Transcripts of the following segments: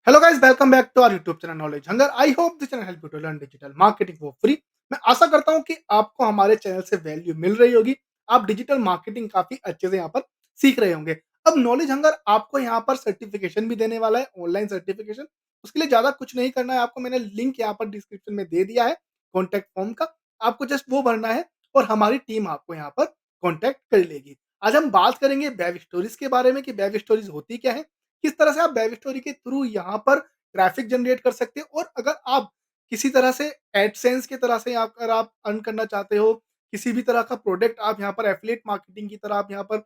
Hello guys, welcome back to our YouTube channel knowledge hunger. I hope this channel help you to learn digital marketing for free. मैं आशा करता हूं कि आपको हमारे channel से वैल्यू मिल रही होगी। आप डिजिटल मार्केटिंग काफी अच्छे से यहाँ पर सीख रहे होंगे। अब नॉलेज हंगर आपको यहाँ पर सर्टिफिकेशन भी देने वाला है, ऑनलाइन सर्टिफिकेशन। उसके लिए ज्यादा कुछ नहीं करना है, आपको मैंने लिंक यहाँ पर डिस्क्रिप्शन में दे दिया है कॉन्टेक्ट फॉर्म का। आपको जस्ट वो भरना है और हमारी टीम आपको यहाँ पर कॉन्टेक्ट कर लेगी। आज हम बात करेंगे वेब स्टोरीज के बारे में कि वेब स्टोरीज होती क्या है, किस तरह से आप वेब स्टोरी के थ्रू यहाँ पर ट्रैफिक जनरेट कर सकते हो। और अगर आप किसी तरह से एडसेंस की तरह से अगर आप अर्न करना चाहते हो, किसी भी तरह का प्रोडक्ट आप यहाँ पर एफिलिएट मार्केटिंग की तरह आप यहाँ पर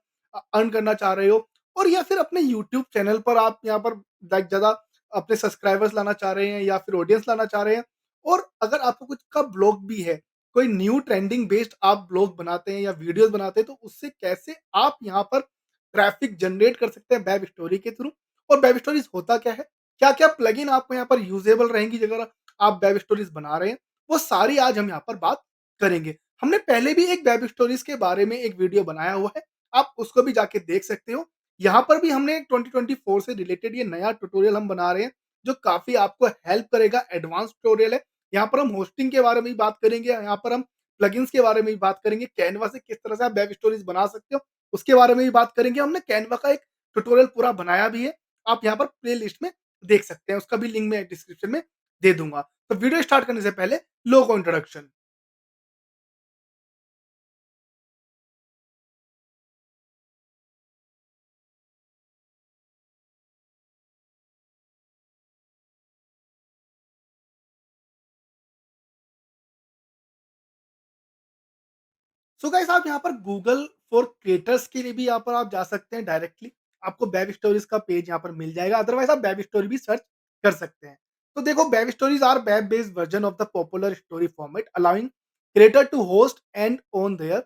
अर्न करना चाह रहे हो, और या फिर अपने यूट्यूब चैनल पर आप यहाँ पर लाइक ज़्यादा अपने सब्सक्राइबर्स लाना चाह रहे हैं या फिर ऑडियंस लाना चाह रहे हैं, और अगर आपको कुछ का ब्लॉग भी है, कोई न्यू ट्रेंडिंग बेस्ड आप ब्लॉग बनाते हैं या वीडियोस बनाते हैं, तो उससे कैसे आप यहाँ पर ट्रैफिक जनरेट कर सकते हैं वेब स्टोरी के थ्रू। और वेब स्टोरीज होता क्या है, क्या-क्या प्लगइन आपको यहाँ पर यूजेबल रहेंगी अगर आप वेब स्टोरीज बना रहे हैं, वो सारी आज हम यहाँ पर बात करेंगे। हमने पहले भी एक वेब स्टोरीज के बारे में एक वीडियो बनाया हुआ है, आप उसको भी जाके देख सकते हो। यहाँ पर भी हमने 2024 से रिलेटेड ये नया ट्यूटोरियल हम बना रहे हैं, जो काफ़ी आपको हेल्प करेगा, एडवांस ट्यूटोरियल है। यहाँ पर हम होस्टिंग के बारे में भी बात करेंगे, यहाँ पर हम प्लगइन्स के बारे में भी बात करेंगे, कैनवा से किस तरह से आप वेब स्टोरीज बना सकते हो, उसके बारे में भी बात करेंगे। हमने कैनवा का एक ट्यूटोरियल पूरा बनाया भी है, आप यहाँ पर प्लेलिस्ट में देख सकते हैं, उसका भी लिंक मैं डिस्क्रिप्शन में दे दूँगा। तो वीडियो स्टार्ट करने से पहले लोगो इंट्रोडक्शन। सो गाइस, आप यहाँ पर गूगल फॉर क्रिएटर्स के लिए भी यहाँ पर आप जा सकते हैं डायरेक्टली। आपको वेब स्टोरीज का पेज यहाँ पर मिल जाएगा, अदरवाइज़ आप वेब स्टोरी भी सर्च कर सकते हैं। तो देखो, web stories are web based version of the popular story format allowing creator to host and own their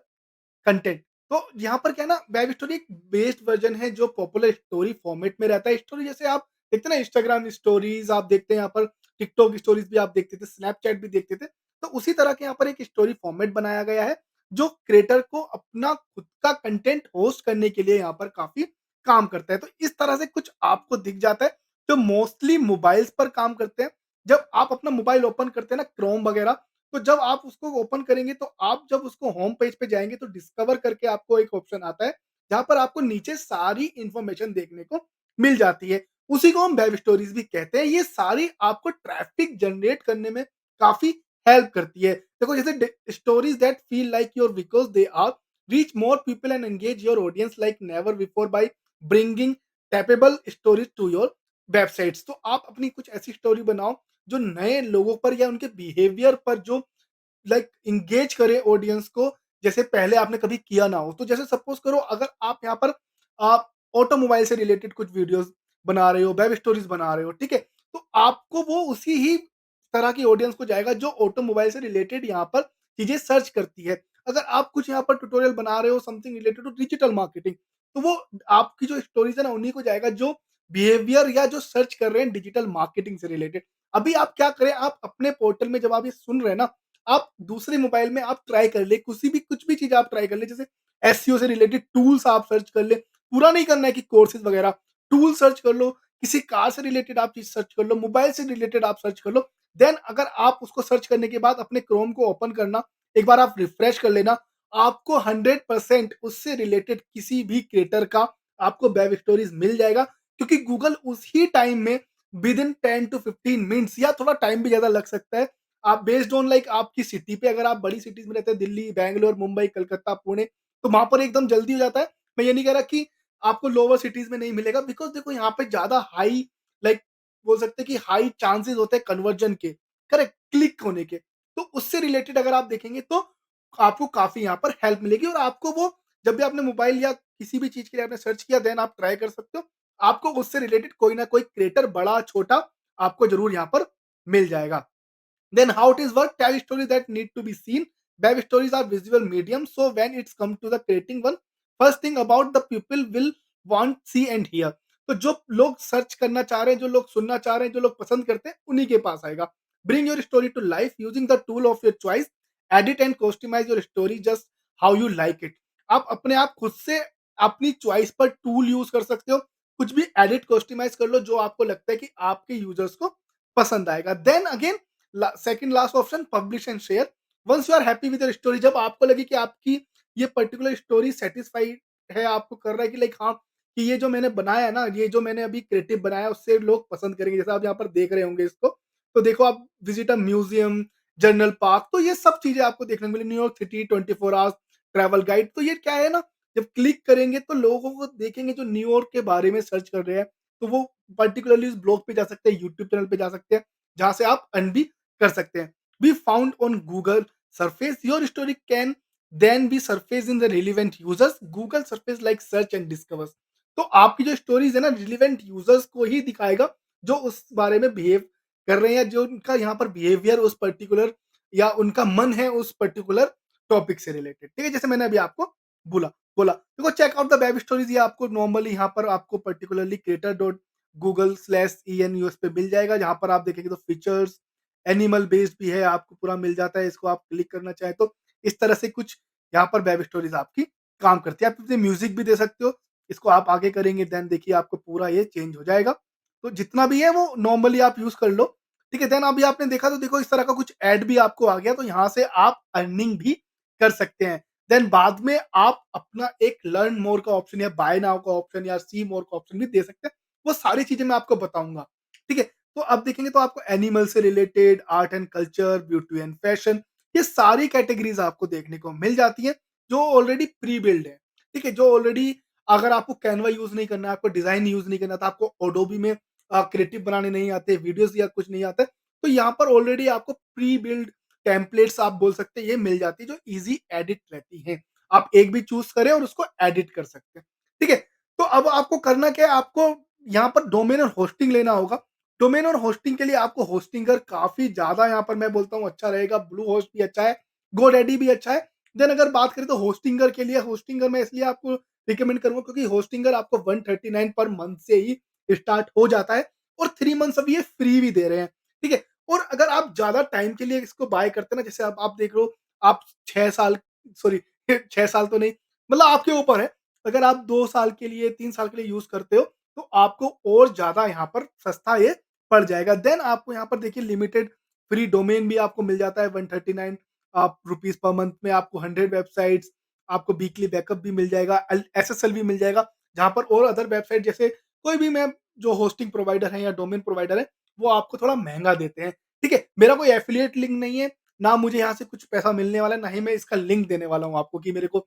content. तो यहाँ पर क्या है ना, वेब स्टोरी एक बेस्ड वर्जन है जो पॉपुलर स्टोरी फॉर्मेट में रहता है। स्टोरी जैसे आप देखते हैं ना, इंस्टाग्राम स्टोरीज आप देखते हैं, यहाँ पर टिकटॉक स्टोरीज भी आप देखते थे, स्नैपचैट भी देखते थे। तो उसी तरह के यहाँ पर एक स्टोरी फॉर्मेट बनाया गया है, जो क्रिएटर को अपना खुद का कंटेंट होस्ट करने के लिए यहाँ पर काफी काम करता है। तो इस तरह से कुछ आपको दिख जाता है, जो मोस्टली मोबाइल्स पर काम करते हैं। जब आप अपना मोबाइल ओपन करते हैं ना, क्रोम वगैरह, तो जब आप उसको ओपन करेंगे, तो आप जब उसको होम पेज पे जाएँगे, तो डिस्कवर करके आपको एक ऑप्शन आता है, जहाँ पर आपको नीचे सारी इन्फॉर्मेशन देखने को मिल जाती है। उसी को हम वेब स्टोरीज़ भी कहते हैं। ये सारी आपको ट्रैफ़िक जनरेट करने में काफ़ी हेल्प करती है। देखो, जैसे the stories that feel like your because they are reach more people and engage your audience like never before by bringing tappable stories to your websites. तो आप अपनी कुछ ऐसी स्टोरी बनाओ, जो नए लोगों पर या उनके बिहेवियर पर जो लाइक एंगेज करे ऑडियंस को, जैसे पहले आपने कभी किया ना हो। तो जैसे सपोज करो, अगर आप यहाँ पर आप ऑटोमोबाइल से रिलेटेड कुछ वीडियोस बना रहे हो, वेब स्टोरीज बना रहे हो, ठीक है, तो आपको वो उसी ही तरह की ऑडियंस को जाएगा जो ऑटोमोबाइल से रिलेटेड यहाँ पर चीजें सर्च करती है। अगर आप कुछ यहाँ पर ट्यूटोरियल बना रहे हो something related to digital marketing, तो वो आपकी जो स्टोरीज है ना, उन्हीं को जाएगा जो बिहेवियर या जो सर्च कर रहे हैं डिजिटल मार्केटिंग से रिलेटेड। अभी आप क्या करें, आप अपने पोर्टल में जब आप ये सुन रहे हैं ना, आप दूसरे मोबाइल में आप ट्राई कर ले, कुछ भी चीज़ आप ट्राई कर ले, जैसे एसईओ से रिलेटेड टूल्स आप सर्च कर ले। पूरा नहीं करना है कि कोर्सेज़ वगैरह, टूल सर्च कर लो, किसी कार से रिलेटेड आप चीज़ सर्च कर लो, मोबाइल से रिलेटेड आप सर्च कर लो। देन अगर आप उसको सर्च करने के बाद अपने क्रोम को ओपन करना, एक बार आप रिफ्रेश कर लेना, आपको 100% उससे रिलेटेड किसी भी क्रिएटर का आपको वेब स्टोरीज़ मिल जाएगा, क्योंकि गूगल उसी टाइम में विदिन 10 टू 15 मिनट्स, या थोड़ा टाइम भी ज़्यादा लग सकता है, आप बेस्ड ऑन लाइक आपकी सिटी पे, अगर आप बड़ी सिटीज़ में रहते हैं, दिल्ली, बैंगलोर, मुंबई, कलकत्ता, पुणे, तो वहाँ पर एकदम जल्दी हो जाता है। मैं ये नहीं कह रहा कि आपको लोअर सिटीज़ में नहीं मिलेगा, बिकॉज़ देखो यहाँ पे ज़्यादा हाई लाइक बोल सकते हैं कि हाई चांसेज़ होते हैं कन्वर्जन के, करेक्ट? क्लिक होने के। तो उससे रिलेटेड अगर आप देखेंगे, तो आपको काफ़ी यहाँ पर हेल्प मिलेगी, और आपको वो जब भी आपने मोबाइल या किसी भी चीज़ के लिए आपने सर्च किया, देन आप ट्राई कर सकते हो। आपको उससे रिलेटेड कोई ना कोई क्रिएटर, बड़ा, छोटा, आपको ज़रूर यहाँ पर मिल जाएगा। Then how it is work? Tell stories that need to be seen. Web stories are visual medium, so when it's come to the creating one, first thing about the people will want see and hear. तो जो लोग search करना चाह रहे हैं, जो लोग सुनना चाह रहे हैं, जो लोग पसंद करते हैं, उन्हीं के पास आएगा। Bring your story to life using the tool of your choice. Edit and customize your story just how you like it. आप अपने आप खुद से अपनी चॉइस पर टूल यूज कर सकते हो, कुछ भी एडिट कस्टमाइज़ कर लो जो आपको लगता है कि आपके यूज़र्स को पसंद आएगा। Then again second last option publish and share. Once you are happy with your story, जब आपको लगे कि आपकी ये पर्टिकुलर स्टोरी सैटिस्फाइड है, आपको कर रहा है कि लाइक हाँ, कि ये जो मैंने बनाया है ना, ये जो मैंने अभी क्रिएटिव बनाया है उससे लोग पसंद करेंगे। जैसे आप यहाँ पर देख रहे होंगे इसको, तो देखो आप visit a museum, general park, तो ये सब चीज़ें आपको देखने को मिली। New York city 24 hours travel guide, तो ये क्या है ना, जब क्लिक करेंगे तो लोगों को देखेंगे जो न्यूयॉर्क के बारे में सर्च कर रहे हैं, तो वो पर्टिकुलरली उस ब्लॉग पे जा सकते हैं, यूट्यूब चैनल पे जा सकते हैं, जहाँ से आप अर्न भी कर सकते हैं। Be found on Google surface, your story can then be surface in the relevant users, Google surface like search and discovers. तो आपकी जो स्टोरीज है ना, रिलेवेंट यूजर्स को ही दिखाएगा जो उस बारे में बिहेव कर रहे हैं, या जो उनका यहाँ पर बिहेवियर उस पर्टिकुलर, या उनका मन है उस पर्टिकुलर टॉपिक से रिलेटेड। ठीक है, जैसे मैंने अभी आपको बोला बोला देखो check out the web stories, ये आपको नॉर्मली यहाँ पर आपको particularly creator dot Google slash ENUS पे मिल जाएगा, जहाँ पर आप देखेंगे तो फीचर्स एनिमल बेस्ड भी है, आपको पूरा मिल जाता है। इसको आप क्लिक करना चाहें तो इस तरह से कुछ यहाँ पर वेब स्टोरीज आपकी काम करती है। आप इसमें म्यूजिक भी दे सकते हो, इसको आप आगे करेंगे देन देखिए आपको पूरा ये चेंज हो जाएगा। तो जितना भी है वो नॉर्मली आप यूज कर लो। ठीक है, देन अभी आपने देखा तो देखो इस तरह का कुछ ऐड भी आपको आ गया, तो यहाँ से आप अर्निंग भी कर सकते हैं। देन बाद में आप अपना एक लर्न मोर का ऑप्शन या बाय नाउ का ऑप्शन या सी मोर का ऑप्शन भी दे सकते हैं। वो सारी चीजें मैं आपको बताऊंगा। ठीक है, तो अब देखेंगे तो आपको एनिमल से related, art and culture, beauty and fashion, ये सारी कैटेगरीज आपको देखने को मिल जाती हैं जो ऑलरेडी प्री बिल्ड है। ठीक है, जो ऑलरेडी, अगर आपको कैनवा यूज नहीं करना है, आपको डिजाइन यूज नहीं करना था, आपको ओडोबी में क्रिएटिव बनाने नहीं आते, वीडियोस या कुछ नहीं आता, तो यहाँ पर ऑलरेडी आपको प्री बिल्ड टेम्पलेट्स आप बोल सकते हैं, ये मिल जाती है जो इजी एडिट रहती हैं। आप एक भी चूज़ करें और उसको एडिट कर सकते हैं। ठीक है? तो अब आपको करना क्या है, आपको यहाँ पर डोमेन और होस्टिंग लेना होगा। डोमेन और होस्टिंग के लिए आपको होस्टिंगर काफ़ी ज़्यादा यहाँ पर मैं बोलता हूँ अच्छा रहेगा, ब्लूहोस्ट भी अच्छा है, गोडैडी भी अच्छा है। देन अगर बात करें तो होस्टिंगर के लिए, होस्टिंगर मैं इसलिए आपको रिकमेंड करूँगा क्योंकि होस्टिंगर आपको 139 पर मंथ से ही स्टार्ट हो जाता है, और 3 मंथ्स अभी ये फ्री भी दे रहे हैं। ठीक है? और अगर आप ज़्यादा टाइम के लिए इसको बाय करते हैं ना, जैसे अब आप देख लो, आप 6 साल, सॉरी 6 साल तो नहीं, मतलब आपके ऊपर है। अगर आप 2 साल के लिए, 3 साल के लिए यूज़ करते हो, तो आपको और ज़्यादा यहाँ पर सस्ता ये पड़ जाएगा। देन आपको यहाँ पर देखिए लिमिटेड फ्री डोमेन भी आपको मिल जाता है 139 रुपीज़ पर मंथ में, आपको 100 वेबसाइट्स, आपको वीकली बैकअप भी मिल जाएगा, SSL भी मिल जाएगा, जहाँ पर और अदर वेबसाइट जैसे कोई भी मैं जो होस्टिंग प्रोवाइडर है या डोमेन प्रोवाइडर है, वो आपको थोड़ा महँगा देते हैं। ठीक है? मेरा कोई एफ़िलिएट लिंक नहीं है, ना मुझे यहाँ से कुछ पैसा मिलने वाला है, ना ही मैं इसका लिंक देने वाला हूँ आपको कि मेरे को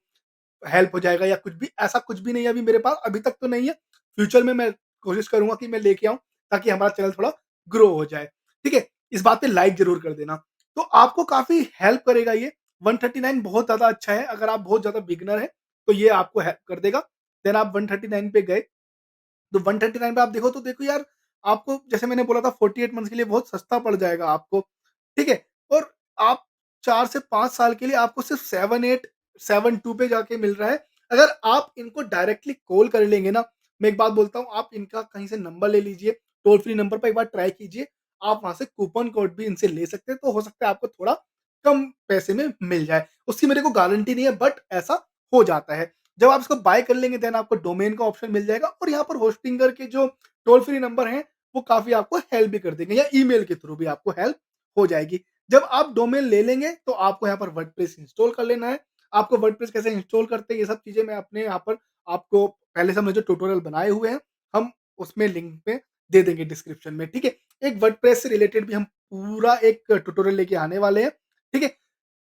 हेल्प हो जाएगा या कुछ भी, ऐसा कुछ भी नहीं है अभी मेरे पास, अभी तक तो नहीं है। फ्यूचर में मैं कोशिश करूँगा कि मैं लेके आऊँ, ताकि हमारा चैनल थोड़ा ग्रो हो जाए। ठीक है? इस बात पे लाइक ज़रूर कर देना। तो आपको काफ़ी हेल्प करेगा ये, 139 बहुत ज़्यादा अच्छा है, अगर आप बहुत ज़्यादा बिगिनर हैं, तो ये आपको हेल्प कर देगा। देन आप 139 पे गए, तो 139 पे आप देखो तो देखो यार, आपको जैसे मैंने बोला था 48 मंथ्स के लिए बहुत सस्ता पड़ जाएगा आपको, ठीक है? और आप 4 से 5 साल के लिए आपको सिर्फ 7872 पे जाके मिल रहा है। अगर आप इनको डायरेक्टली कॉल कर लेंगे ना, मैं एक बात बोलता हूँ, आप इनका कहीं से नंबर ले लीजिए, टोल फ्री नंबर पे एक बार ट्राई कीजिए, आप वहाँ से कूपन कोड भी इनसे ले सकते हैं, तो हो सकता है आपको थोड़ा कम पैसे में मिल जाए। उसकी मेरे को गारंटी नहीं है, बट ऐसा हो जाता है। जब आप इसको बाय कर लेंगे देन आपको डोमेन का ऑप्शन मिल जाएगा, और यहाँ पर होस्टिंगर के जो टोल फ्री नंबर हैं, वो काफ़ी आपको हेल्प भी कर देंगे, या ईमेल के थ्रू भी आपको हेल्प हो जाएगी। जब आप डोमेन ले लेंगे तो आपको यहाँ पर वर्डप्रेस इंस्टॉल कर लेना है। आपको वर्डप्रेस कैसे इंस्टॉल करते हैं, ये सब चीज़ें मैं अपने यहाँ पर आपको पहले से हमने जो ट्यूटोरियल बनाए हुए हैं, हम उसमें लिंक में दे देंगे डिस्क्रिप्शन में, ठीक है? एक वर्डप्रेस से रिलेटेड भी हम पूरा एक ट्यूटोरियल लेके आने वाले हैं, ठीक है?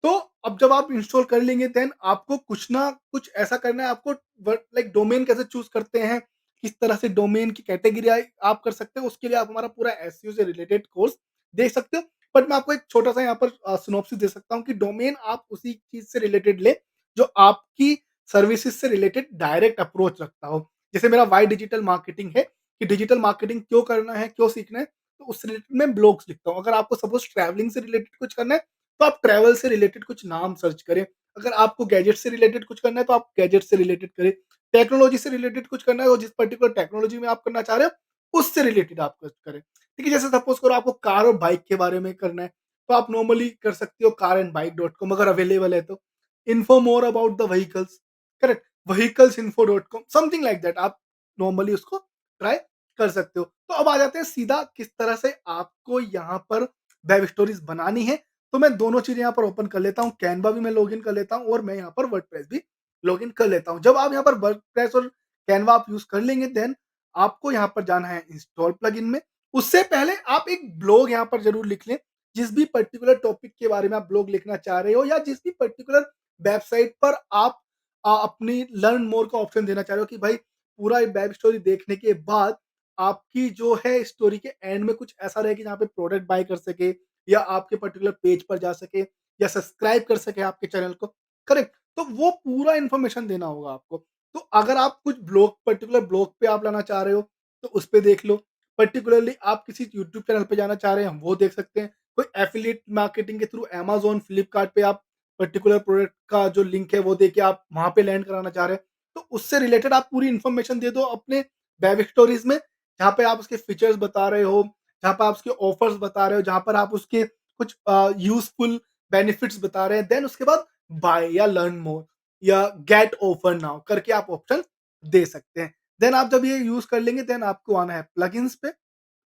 तो अब जब आप इंस्टॉल कर लेंगे देन आपको कुछ ना कुछ ऐसा करना है, आपको लाइक डोमेन कैसे चूज़ करते हैं, किस तरह से डोमेन की कैटेगरी आप कर सकते हो, उसके लिए आप हमारा पूरा एसईओ से रिलेटेड कोर्स देख सकते हो। बट मैं आपको एक छोटा-सा यहाँ पर सिनॉप्सिस दे सकता हूँ कि डोमेन आप उसी चीज़ से रिलेटेड लें, जो आपकी सर्विसेज़ से रिलेटेड डायरेक्ट अप्रोच रखता हो। जैसे मेरा व्हाई डिजिटल मार्केटिंग है, कि डिजिटल मार्केटिंग क्यों करना है, क्यों सीखना है, तो उससे रिलेटेड मैं ब्लॉग्स लिखता हूँ। अगर आपको सपोज़ ट्रैवलिंग से रिलेटेड कुछ करना है, तो आप ट्रैवल से रिलेटेड कुछ नाम सर्च करें। अगर आपको गैजेट से रिलेटेड कुछ करना है, तो आप गैजेट से रिलेटेड करें। टेक्नोलॉजी से रिलेटेड कुछ करना है, और जिस पर्टिकुलर टेक्नोलॉजी में आप करना चाह रहे हो, उससे रिलेटेड आप कुछ करें। ठीक है? जैसे सपोज़ करो आपको कार और बाइक के बारे में करना है, तो आप नॉर्मली कर सकते हो carandbike.com, अगर अवेलेबल है तो। Info more about the vehicles, correct? Vehicles info dot com, something like that, आप नॉर्मली उसको ट्राई कर सकते हो। तो अब आ जाते हैं सीधा किस तरह से आपको यहाँ पर वेब स्टोरीज़ बनानी है। तो मैं दोनों चीज़ें यहाँ पर ओपन कर लेता हूँ, कैनवा भी मैं लॉगिन कर लेता हूँ और मैं यहाँ पर वर्डप्रेस भी लॉगिन कर लेता हूँ। जब आप यहाँ पर वर्डप्रेस और कैनवा आप यूज़ कर लेंगे देन आपको यहाँ पर जाना है इंस्टॉल प्लगइन में। उससे पहले आप एक ब्लॉग यहाँ पर ज़रूर लिख लें, जिस भी पर्टिकुलर टॉपिक के बारे में आप ब्लॉग लिखना चाह रहे हो या जिस भी पर्टिकुलर वेबसाइट पर आप अपनी लर्न मोर का ऑप्शन देना चाह रहे हो कि भाई पूरा वेब स्टोरी देखने के बाद आपकी जो है स्टोरी के एंड में कुछ ऐसा रहे कि जहाँ पे प्रोडक्ट बाय कर सके या आपके पर्टिकुलर पेज पर जा सके या सब्सक्राइब कर सके आपके चैनल को, करेक्ट? तो वो पूरा इन्फॉर्मेशन देना होगा आपको। तो अगर आप कुछ ब्लॉग पर्टिकुलर ब्लॉग पे आप लाना चाह रहे हो तो उस पे देख लो। पर्टिकुलरली आप किसी यूट्यूब चैनल पे जाना चाह रहे हैं, वो देख सकते हैं। कोई एफिलिएट मार्केटिंग के थ्रू अमेज़न, फ्लिपकार्ट पे आप पर्टिकुलर प्रोडक्ट का जो लिंक है वो देके आप वहाँ पे लैंड कराना चाह रहे हैं, तो उससे रिलेटेड आप पूरी इन्फॉर्मेशन दे दो अपने वेब स्टोरीज़ में, जहाँ पे आप उसके फीचर्स बता रहे हो, जहाँ पे आप उसके ऑफर्स बता रहे हो, जहाँ पर आप उसके कुछ यूज़फुल बेनिफिट्स बता रहे हैं। देन उसके बाद बाय या लर्न मोर या गेट ऑफर नाउ करके आप ऑप्शन दे सकते हैं। देन आप जब ये यूज़ कर लेंगे देन आपको आना है प्लगइन्स पे,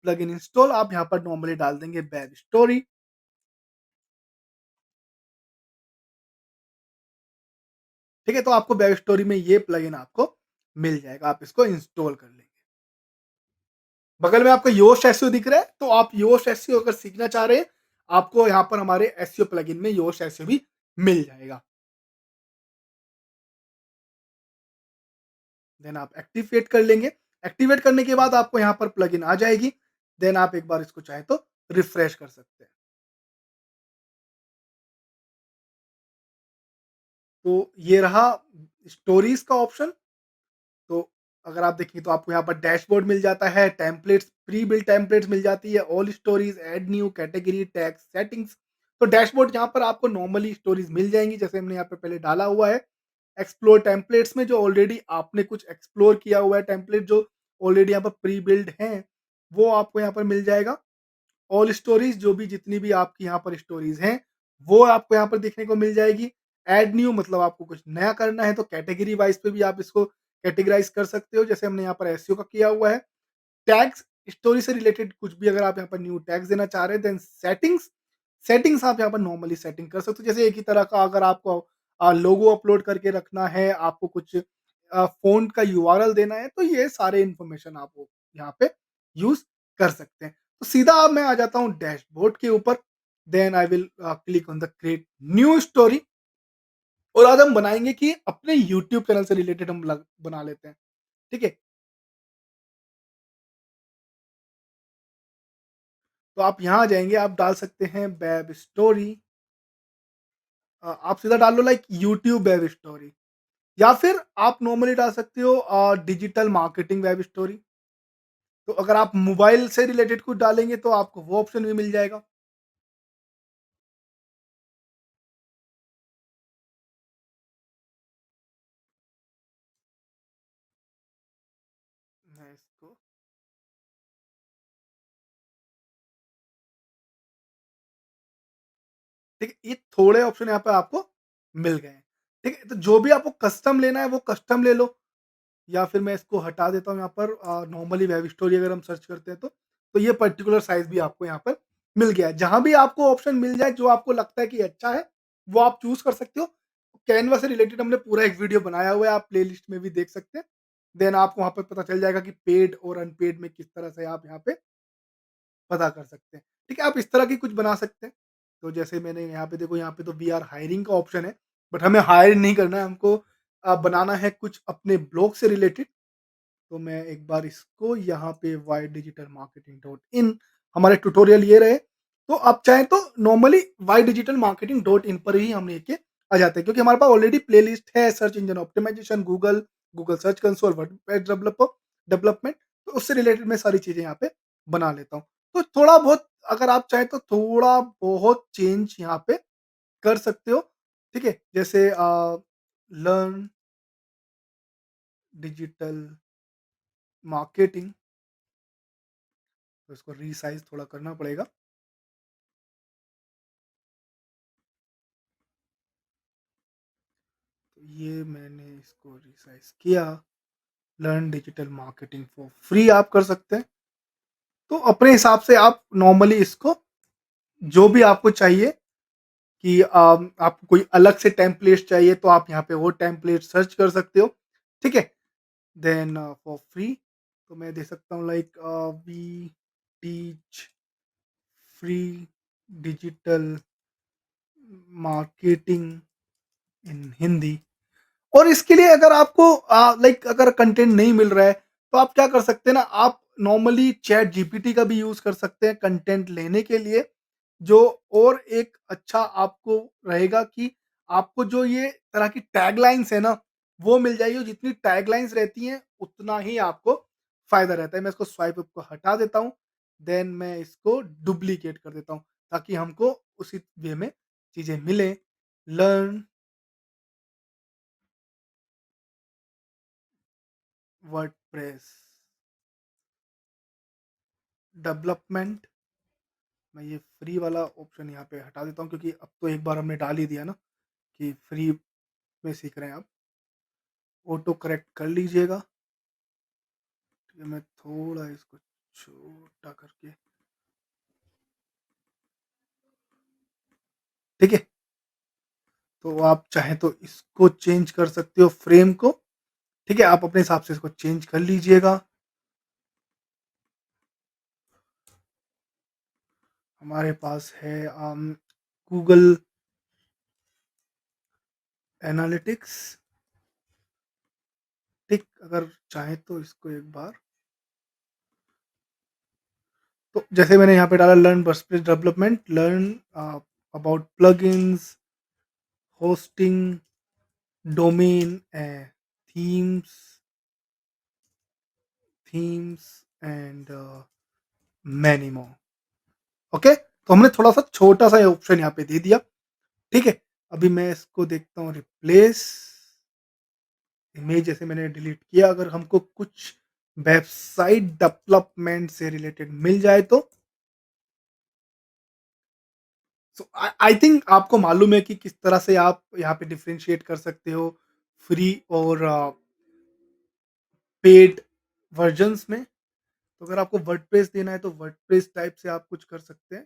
प्लगइन इंस्टॉल आप यहाँ पर नॉर्मली डाल देंगे वेब स्टोरी, ठीक है? तो आपको वेब स्टोरी में ये प्लगइन आपको मिल जाएगा, आप इसको इंस्टॉल कर लेंगे। बगल में आपको योस्ट एसईओ दिख रहा है, तो आप योस्ट एसईओ अगर सीखना चाह रहे हैं, आपको यहाँ पर हमारे एसईओ प्लगइन में योस्ट एसईओ भी मिल जाएगा। देन आप एक्टिवेट कर लेंगे। एक्टिवेट करने के बाद आपको यहाँ पर प्लगइन आ जाएगी। देन आप एक बार इसको चाहे तो रिफ्रेश कर सकते हैं। तो ये रहा स्टोरीज़ का ऑप्शन। तो अगर आप देखेंगे तो आपको यहाँ पर डैशबोर्ड मिल जाता है, टेम्पलेट्स, प्री बिल्ट टेम्पलेट्स मिल जाती है, all stories, add new, category, tags, settings. तो डैशबोर्ड यहाँ पर आपको नॉर्मली स्टोरीज़ मिल जाएँगी जैसे हमने यहाँ पे पहले डाला हुआ है। एक्सप्लोर टेम्पलेट्स में जो ऑलरेडी आपने कुछ एक्सप्लोर किया हुआ है टेम्पलेट जो ऑलरेडी यहाँ पर प्री बिल्ड हैं, वो आपको यहाँ पर मिल जाएगा। ऑल स्टोरीज़ जो भी जितनी भी आपकी यहाँ पर स्टोरीज़ हैं, वो आपको यहाँ पर देखने को मिल जाएगी। ऐड न्यू मतलब आपको कुछ नया करना है तो कैटेगरी वाइज़ पे भी आप इसको कैटेगराइज़ कर सकते हो जैसे हमने यहाँ पर एसईओ का किया हुआ है। टैग्स स्टोरी से रिलेटेड कुछ भी अगर आप यहाँ पर न्यू टैग्स देना चाह रहे हैं देन सेटिंग्स, सेटिंग्स आप यहाँ पर नॉर्मली सेटिंग कर सकते हो। जैसे एक ही तरह का अगर आपको लोगो अपलोड करके रखना है, आपको कुछ फ़ॉन्ट का यूआरएल देना है, तो ये सारे इन्फॉर्मेशन आप वो यहाँ पे यूज़ कर सकते हैं। तो सीधा अब मैं आ जाता हूँ डैशबोर्ड के ऊपर, then I will click on the create new story और आज हम बनाएँगे कि अपने यूट्यूब चैनल से रिलेटेड हम लग बना लेते हैं, ठीक है? तो आप यहाँ आ जाएँगे, आप डाल सकते हैं वेब स्टोरी, आप सीधा डाल लो लाइक यूट्यूब वेब स्टोरी या फिर आप नॉर्मली डाल सकते हो डिजिटल मार्केटिंग वेब स्टोरी। तो अगर आप मोबाइल से रिलेटेड कुछ डालेंगे तो आपको वो ऑप्शन भी मिल जाएगा। मैं इसको ठीक है, ये थोड़े ऑप्शन यहाँ पे आपको मिल गए हैं। ठीक है, तो जो भी आपको कस्टम लेना है वो कस्टम ले लो या फिर मैं इसको हटा देता हूँ यहाँ पर नॉर्मली वेब स्टोरी अगर हम सर्च करते हैं तो ये पर्टिकुलर साइज़ भी आपको यहाँ पर मिल गया है। जहाँ भी आपको ऑप्शन मिल जाए जो आपको लगता है कि अच्छा है, वो आप चूज़ कर सकते हो। कैनवा से रिलेटेड हमने पूरा एक वीडियो बनाया हुआ है, आप प्लेलिस्ट में भी देख सकते हैं। देन आपको वहाँ पे पता चल जाएगा कि पेड और अनपेड में किस तरह से आप यहाँ पे पता कर सकते हैं। ठीक है, आप इस तरह की कुछ बना सकते हैं। तो जैसे मैंने यहाँ पे देखो यहाँ पे तो वी आर हायरिंग का ऑप्शन है, बट हमें हायर नहीं करना है, हमको बनाना है कुछ अपने ब्लॉग से रिलेटेड। तो मैं एक बार इसको यहाँ पे Y digital marketing dot in हमारे ट्यूटोरियल ये रहे। तो आप चाहें तो normally Y digital marketing dot in पर ही हम लेके आ जाते हैं क्योंकि हमारे पास ऑलरेडी प्लेलिस्ट है search engine optimization, Google search console, WordPress development, तो उससे रिलेटेड मैं सारी चीज़ें यहाँ पे बना लेता हूँ। तो थोड़ा बहुत अगर आप चाहें तो थोड़ा बहुत चेंज यहाँ पे कर सकते हो, ठीक है? जैसे लर्न डिजिटल मार्केटिंग, तो इसको रीसाइज़ थोड़ा करना पड़ेगा। तो ये मैंने इसको रिसाइज़ किया। Learn digital marketing for free आप कर सकते हैं। तो अपने हिसाब से आप नॉर्मली इसको जो भी आपको चाहिए कि आपको कोई अलग से टेम्पलेट्स चाहिए तो आप यहाँ पे वो टेम्पलेट सर्च कर सकते हो, ठीक है? देन फॉर फ्री तो मैं दे सकता हूँ like we teach free digital marketing in Hindi. और इसके लिए अगर आपको लाइक अगर कंटेंट नहीं मिल रहा है, तो आप क्या कर सकते हैं ना, आप नॉर्मली चैट जीपीटी का भी यूज़ कर सकते हैं कंटेंट लेने के लिए। जो और एक अच्छा आपको रहेगा कि आपको जो ये तरह की टैगलाइन्स है ना, वो मिल जाएगी और जितनी टैगलाइन्स रहती हैं, उतना ही आपको फ़ायदा रहता है। मैं इसको स्वाइप अप को हटा देता हूँ, देन मैं इसको डुप्लीकेट कर देता हूँ, ताकि हमको उसी वे में चीज़ें मिलें। Learn WordPress development. मैं ये फ्री वाला ऑप्शन यहाँ पे हटा देता हूँ, क्योंकि अब तो एक बार हमने डाल ही दिया ना कि फ्री में सीख रहे हैं आप। ऑटो करेक्ट कर लीजिएगा। ठीक है, मैं थोड़ा इसको छोटा करके, ठीक है? तो आप चाहें तो इसको चेंज कर सकते हो फ्रेम को, ठीक है? आप अपने हिसाब से इसको चेंज कर लीजिएगा। हमारे पास है गूगल एनालिटिक्स, ठीक? अगर चाहें तो इसको एक बार, तो जैसे मैंने यहाँ पे डाला learn WordPress development, learn about plugins, hosting, domain, themes themes and many more. Okay, तो हमने थोड़ा सा छोटा सा ऑप्शन यहाँ पे दे दिया, ठीक है? अभी मैं इसको देखता हूँ रिप्लेस इमेज, जैसे मैंने डिलीट किया। अगर हमको कुछ वेबसाइट डेवलपमेंट से रिलेटेड मिल जाए तो सो आई थिंक आपको मालूम है कि किस तरह से आप यहाँ पे डिफरेंशिएट कर सकते हो फ्री और पेड वर्जन्स में। तो अगर आपको वर्डप्रेस देना है तो वर्डप्रेस टाइप से आप कुछ कर सकते हैं,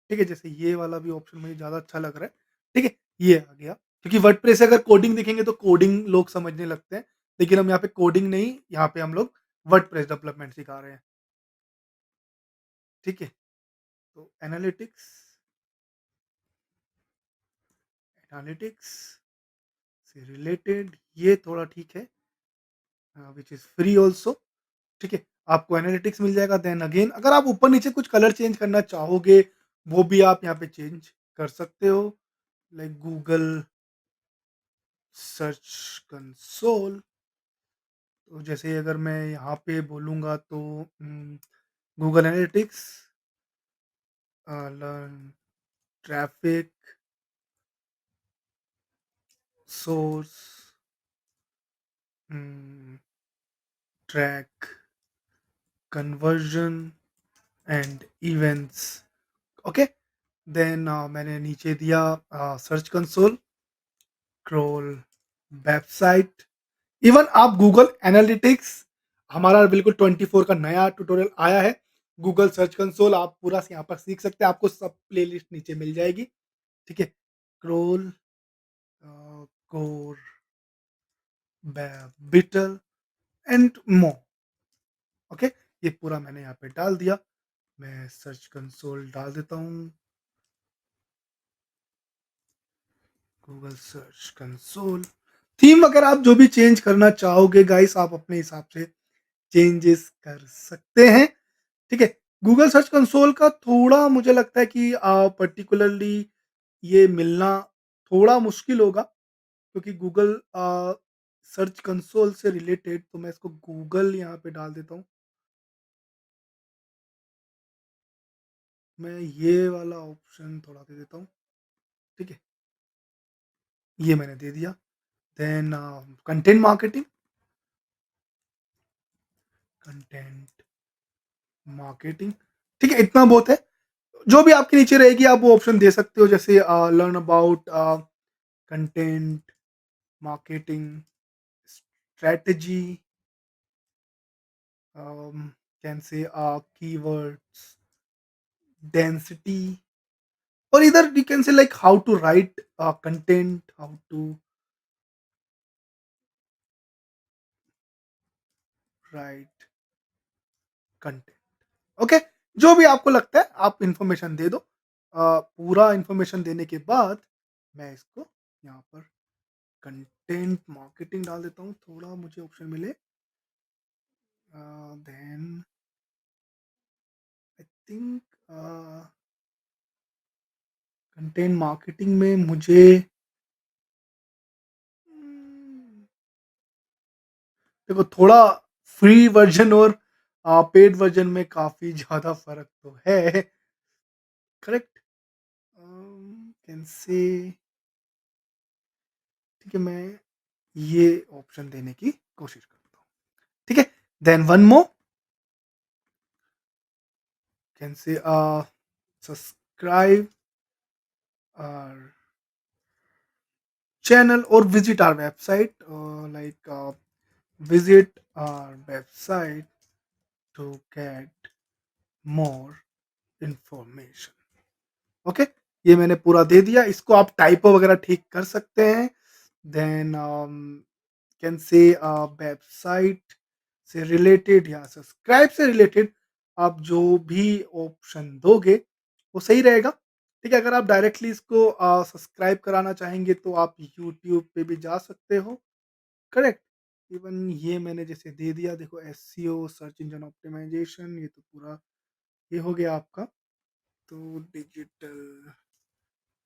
ठीक है? जैसे ये वाला भी ऑप्शन मुझे ज़्यादा अच्छा लग रहा है, ठीक है? ये आ गया, क्योंकि वर्डप्रेस से अगर कोडिंग दिखेंगे तो कोडिंग लोग समझने लगते हैं, लेकिन हम यहाँ पे कोडिंग नहीं, यहाँ पे हम लोग वर्डप्रेस डेवलपमेंट सिखा रहे हैं, ठीक है? तो एनालिटिक्स एनालिटिक्स से रिलेटेड ये थोड़ा ठीक है, व्हिच इज़ फ्री आल्सो, ठीक है? आपको एनालिटिक्स मिल जाएगा। देन अगेन अगर आप ऊपर-नीचे कुछ कलर चेंज करना चाहोगे, वो भी आप यहाँ पे चेंज कर सकते हो, लाइक गूगल सर्च कंसोल। तो जैसे अगर मैं यहाँ पे बोलूँगा तो Google analytics, learn traffic, source, track, conversion and events. Okay, then मैंने नीचे दिया search console, crawl, website, even आप गूगल एनालिटिक्स, हमारा बिल्कुल 24 का नया ट्यूटोरियल आया है। गूगल सर्च कंसोल आप पूरा यहाँ पर सीख सकते हैं, आपको सब प्लेलिस्ट नीचे मिल जाएगी, ठीक है? Crawl, core, vital and more. Okay, ये पूरा मैंने यहाँ पे डाल दिया। मैं सर्च कंसोल डाल देता हूँ, गूगल सर्च कंसोल। थीम वगैरह आप जो भी चेंज करना चाहोगे गाइस, आप अपने हिसाब से चेंजेस कर सकते हैं, ठीक है? गूगल सर्च कंसोल का थोड़ा मुझे लगता है कि पर्टिकुलरली ये मिलना थोड़ा मुश्किल होगा, क्योंकि गूगल सर्च कंसोल से रिलेटेड, तो मैं इसको गूगल यहाँ पे डाल देता हूँ। मैं ये वाला ऑप्शन थोड़ा दे देता हूँ, ठीक है? ये मैंने दे दिया। Then content marketing, content marketing, ठीक है? इतना बहुत है। जो भी आपके नीचे रहेगी आप वो ऑप्शन दे सकते हो, जैसे learn about content marketing strategy, can say keywords, density, और इधर you can say like how to write content, how to write content. Okay, जो भी आपको लगता है आप इन्फॉर्मेशन दे दो। पूरा इन्फॉर्मेशन देने के बाद मैं इसको यहाँ पर कंटेंट मार्केटिंग डाल देता हूँ, थोड़ा मुझे ऑप्शन मिले। Then I think content marketing में मुझे देखो थोड़ा फ्री वर्जन और पेड वर्जन में काफ़ी ज़्यादा फ़र्क तो है, करेक्ट? कैन से ठीक है, मैं ये ऑप्शन देने की कोशिश करता हूँ, ठीक है? Then one more can say subscribe our channel or visit our website, visit our website to get more information। Okay, ये मैंने पूरा दे दिया, इसको आप टाइपो वगैरह ठीक कर सकते हैं। देन कैन से वेबसाइट से रिलेटेड या सब्सक्राइब से रिलेटेड आप जो भी ऑप्शन दोगे वो सही रहेगा। ठीक है, अगर आप डायरेक्टली इसको सब्सक्राइब कराना चाहेंगे तो आप यूट्यूब पे भी जा सकते हो, करेक्ट? इवन ये मैंने जैसे दे दिया, देखो एसईओ, सर्च इंजन ऑप्टिमाइजेशन, ये तो पूरा ये हो गया आपका। तो डिजिटल